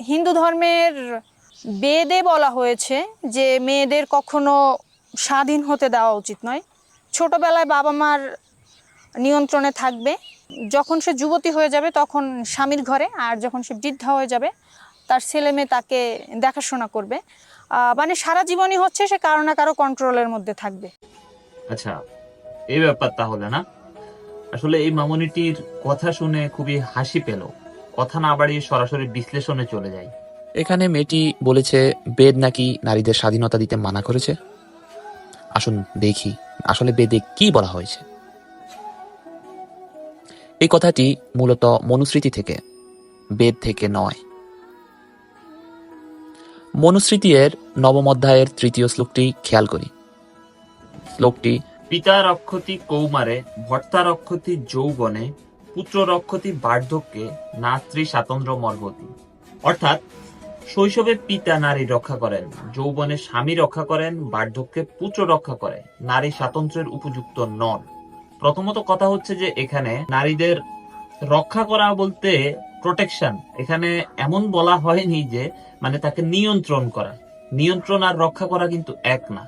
হিন্দু ধর্মের বেদে বলা হয়েছে যে মেয়েদের কখনো স্বাধীন হতে দেওয়া উচিত নয়। ছোটবেলায় বাবা মার নিয়ন্ত্রণে থাকবে, যখন সে যুবতী হয়ে যাবে তখন স্বামীর ঘরে, আর যখন সে বৃদ্ধা হয়ে যাবে তার ছেলে মেয়ে তাকে দেখাশোনা করবে। মানে সারা জীবনই হচ্ছে সে কারো না কারো কন্ট্রোলের মধ্যে থাকবে। আচ্ছা, এই ব্যাপার তাহলে না? আসলে এই মামুনিটির কথা শুনে খুবই হাসি পেল। কথা না বাড়িয়ে সরাসরি বিশ্লেষণে চলে যাই। এখানে মেয়েটি বলেছে বেদ নাকি নারীদের স্বাধীনতা দিতে মানা করেছে। আসুন দেখি আসলে বেদে কি বলা হয়েছে। এই কথাটি মূলত মনুস্মৃতি থেকে, বেদ থেকে নয়। মনুস্মৃতি এর নবম অধ্যায়ের 3য় শ্লোকটি খেয়াল করি। শ্লোকটি পিতা রক্ষতি কৌমারে, ভর্তা রক্ষতি যৌবনে, পুত্র রক্ষতি বার্ধক্যে, না স্ত্রী স্বাতন্ত্র্য মর্গতি। অর্থাৎ শৈশবে পিতা নারী রক্ষা করেন, যৌবনে স্বামী রক্ষা করেন, বার্ধক্যে পুত্র রক্ষা করে, নারী স্বাতন্ত্র্যের উপযুক্ত নন। প্রথমত কথা হচ্ছে যে এখানে নারীদের রক্ষা করা বলতে প্রোটেকশন, এখানে এমন বলা হয়নি যে মানে তাকে নিয়ন্ত্রণ করা। নিয়ন্ত্রণ আর রক্ষা করা কিন্তু এক না।